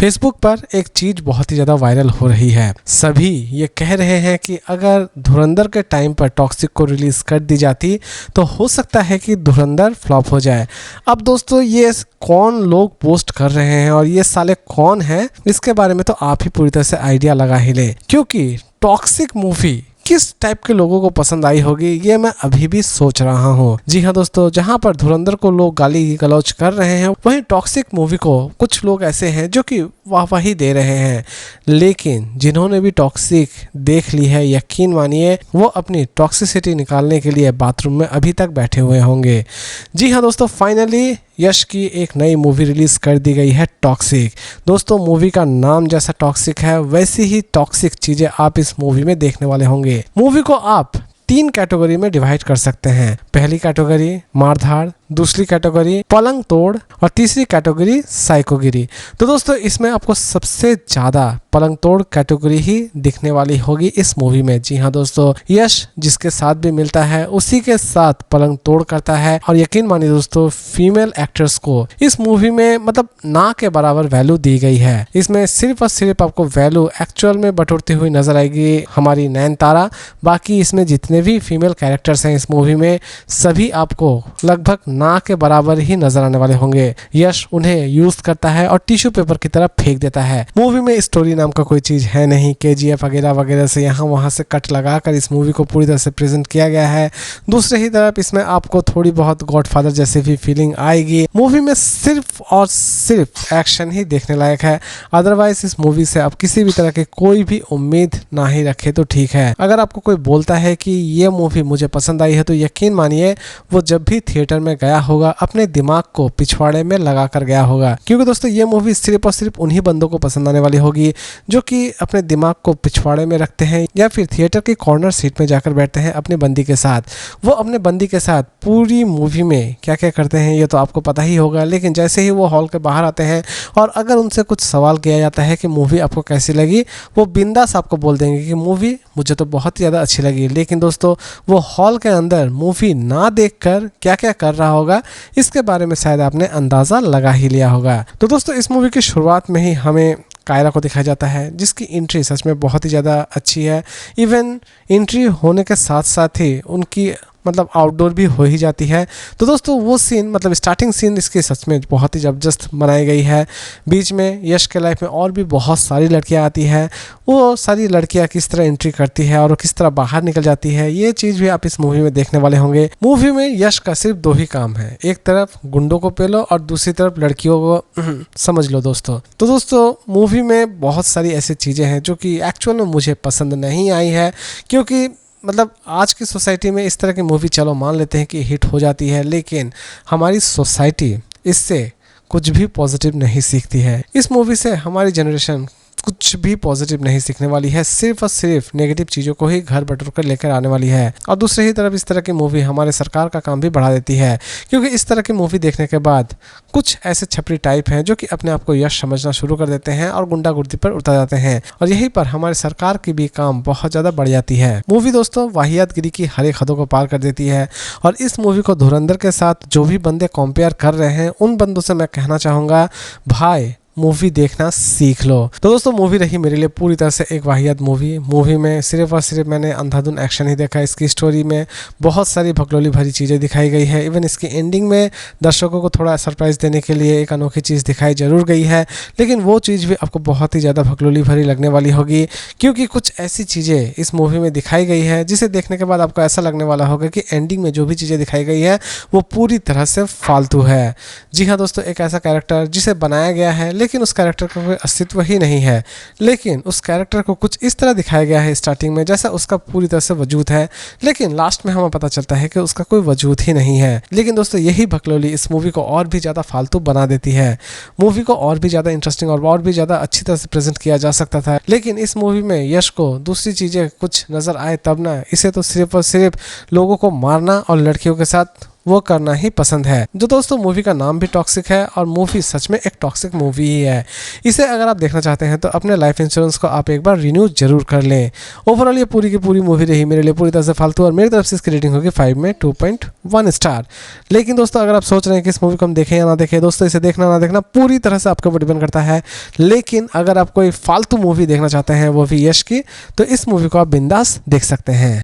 Facebook पर एक चीज बहुत ही ज्यादा वायरल हो रही है। सभी ये कह रहे हैं कि अगर धुरंधर के टाइम पर टॉक्सिक को रिलीज कर दी जाती तो हो सकता है कि धुरंधर फ्लॉप हो जाए। अब दोस्तों ये कौन लोग पोस्ट कर रहे हैं और ये साले कौन हैं, इसके बारे में तो आप ही पूरी तरह से आइडिया लगा ही ले, क्योंकि टॉक्सिक मूवी किस टाइप के लोगों को पसंद आई होगी ये मैं अभी भी सोच रहा हूँ। जी हाँ दोस्तों, जहाँ पर धुरंधर को लोग गाली गलौज कर रहे हैं, वहीं टॉक्सिक मूवी को कुछ लोग ऐसे हैं जो कि वाहवाही दे रहे हैं। लेकिन जिन्होंने भी टॉक्सिक देख ली है, यकीन मानिए वो अपनी टॉक्सिसिटी निकालने के लिए बाथरूम में अभी तक बैठे हुए होंगे। जी हाँ दोस्तों, फाइनली यश की एक नई मूवी रिलीज कर दी गई है, टॉक्सिक। दोस्तों मूवी का नाम जैसा टॉक्सिक है वैसी ही टॉक्सिक चीजें आप इस मूवी में देखने वाले होंगे। मूवी को आप 3 कैटेगरी में डिवाइड कर सकते हैं। पहली कैटेगरी मारधाड़, दूसरी कैटेगरी पलंग तोड़ और तीसरी कैटेगरी साइकोगिरी। तो दोस्तों इसमें आपको सबसे ज्यादा पलंग तोड़ कैटेगरी ही दिखने वाली होगी इस मूवी में। जी हाँ दोस्तों, यश जिसके साथ भी मिलता है उसी के साथ पलंग तोड़ करता है। और यकीन मानिए दोस्तों, फीमेल एक्टर्स को इस मूवी में मतलब ना के बराबर वैल्यू दी गई है। इसमें सिर्फ और सिर्फ आपको वैल्यू एक्चुअल में बटोरती हुई नजर आएगी हमारी नयनतारा। बाकी इसमें जितने भी फीमेल कैरेक्टर्स हैं इस मूवी में, सभी आपको लगभग ना के बराबर ही नजर आने वाले होंगे। यश उन्हें यूज करता है और टिश्यू पेपर की तरह फेंक देता है। मूवी में स्टोरी नाम का कोई चीज है नहीं। KGF वगैरह वगैरह से यहाँ वहां से कट लगाकर इस मूवी को पूरी तरह से प्रेजेंट किया गया है। दूसरे ही तरफ इसमें आपको थोड़ी बहुत गॉडफादर जैसी भी फीलिंग आएगी। मूवी में सिर्फ और सिर्फ एक्शन ही देखने लायक है। अदरवाइज इस मूवी से आप किसी भी तरह की कोई भी उम्मीद ना ही रखे तो ठीक है। अगर आपको कोई बोलता है कि ये मूवी मुझे पसंद आई है तो यकीन मानिए वो जब भी थिएटर में गया होगा अपने दिमाग को पिछवाड़े में लगा कर गया होगा। क्योंकि दोस्तों ये मूवी सिर्फ और सिर्फ उन्हीं बंदों को पसंद आने वाली होगी जो कि अपने दिमाग को पिछवाड़े में रखते हैं या फिर थिएटर की कॉर्नर सीट में जाकर बैठते हैं अपने बंदी के साथ। वो अपने बंदी के साथ पूरी मूवी में क्या क्या करते हैं ये तो आपको पता ही होगा। लेकिन जैसे ही वो हॉल के बाहर आते हैं और अगर उनसे कुछ सवाल किया जाता है कि मूवी आपको कैसी लगी, वो बिंदास आपको बोल देंगे कि मूवी मुझे तो बहुत ही ज़्यादा अच्छी लगी। लेकिन दोस्तों वो हॉल के अंदर मूवी ना देखकर क्या क्या कर रहा होगा इसके बारे में शायद आपने अंदाज़ा लगा ही लिया होगा। तो दोस्तों इस मूवी की शुरुआत में ही हमें कायरा को दिखाया जाता है जिसकी एंट्री सच में बहुत ही ज़्यादा अच्छी है। इवन एंट्री होने के साथ साथ ही उनकी मतलब आउटडोर भी हो ही जाती है। तो दोस्तों वो सीन मतलब स्टार्टिंग सीन इसकी सच में बहुत ही ज़बरदस्त बनाई गई है। बीच में यश के लाइफ में और भी बहुत सारी लड़कियां आती हैं। वो सारी लड़कियां किस तरह एंट्री करती है और किस तरह बाहर निकल जाती है ये चीज़ भी आप इस मूवी में देखने वाले होंगे। मूवी में यश का सिर्फ 2 ही काम है, एक तरफ गुंडों को पेलो और दूसरी तरफ लड़कियों को समझ लो दोस्तों। तो दोस्तों मूवी में बहुत सारी ऐसी चीज़ें हैं जो कि एक्चुअल में मुझे पसंद नहीं आई है। क्योंकि मतलब आज की सोसाइटी में इस तरह की मूवी चलो मान लेते हैं कि हिट हो जाती है, लेकिन हमारी सोसाइटी इससे कुछ भी पॉजिटिव नहीं सीखती है। इस मूवी से हमारी जनरेशन कुछ भी पॉजिटिव नहीं सीखने वाली है, सिर्फ और सिर्फ नेगेटिव चीज़ों को ही घर बटोर कर लेकर आने वाली है। और दूसरी ही तरफ इस तरह की मूवी हमारे सरकार का काम भी बढ़ा देती है। क्योंकि इस तरह की मूवी देखने के बाद कुछ ऐसे छपरी टाइप हैं जो कि अपने आप को यश समझना शुरू कर देते हैं और गुंडागर्दी पर उतर जाते हैं और यहीं पर हमारे सरकार की भी काम बहुत ज़्यादा बढ़ जाती है। मूवी दोस्तों वाहियातगिरी की हर एक हदों को पार कर देती है। और इस मूवी को धुरंधर के साथ जो भी बंदे कंपेयर कर रहे हैं उन बंदों से मैं कहना चाहूँगा, भाई मूवी देखना सीख लो। तो दोस्तों मूवी रही मेरे लिए पूरी तरह से एक वाहियात मूवी में सिर्फ और सिर्फ मैंने अंधाधुन एक्शन ही देखा। इसकी स्टोरी में बहुत सारी भगलोली भरी चीज़ें दिखाई गई है। इवन इसकी एंडिंग में दर्शकों को थोड़ा सरप्राइज देने के लिए एक अनोखी चीज़ दिखाई जरूर गई है, लेकिन वो चीज़ भी आपको बहुत ही ज़्यादा भगलोली भरी लगने वाली होगी। क्योंकि कुछ ऐसी चीज़ें इस मूवी में दिखाई गई है जिसे देखने के बाद आपको ऐसा लगने वाला होगा कि एंडिंग में जो भी चीज़ें दिखाई गई है वो पूरी तरह से फालतू है। जी हाँ दोस्तों, एक ऐसा कैरेक्टर जिसे बनाया गया है लेकिन उस कैरेक्टर का कोई अस्तित्व ही नहीं है, लेकिन उस कैरेक्टर को कुछ इस तरह दिखाया गया है स्टार्टिंग में जैसा उसका पूरी तरह से वजूद है, लेकिन लास्ट में हमें पता चलता है कि उसका कोई वजूद ही नहीं है। लेकिन दोस्तों यही भगलोली इस मूवी को और भी ज़्यादा फालतू बना देती है। मूवी को और भी ज़्यादा इंटरेस्टिंग और भी ज़्यादा अच्छी तरह से प्रेजेंट किया जा सकता था, लेकिन इस मूवी में यश को दूसरी चीज़ें कुछ नज़र आए तब ना, इसे तो सिर्फ और सिर्फ लोगों को मारना और लड़कियों के साथ वो करना ही पसंद है। जो दोस्तों मूवी का नाम भी टॉक्सिक है और मूवी सच में एक टॉक्सिक मूवी ही है। इसे अगर आप देखना चाहते हैं तो अपने लाइफ इंश्योरेंस को आप एक बार रिन्यू जरूर कर लें। ओवरऑल ये पूरी की पूरी मूवी रही मेरे लिए पूरी तरह से फालतू और मेरी तरफ से इसकी रेटिंग होगी 5 में 2.1 स्टार। लेकिन दोस्तों अगर आप सोच रहे हैं कि इस मूवी को हम देखें या ना देखें, दोस्तों इसे देखना ना देखना पूरी तरह से आपके ऊपर डिपेंड करता है। लेकिन अगर आप कोई फालतू मूवी देखना चाहते हैं वो भी यश की, तो इस मूवी को आप बिंदास देख सकते हैं।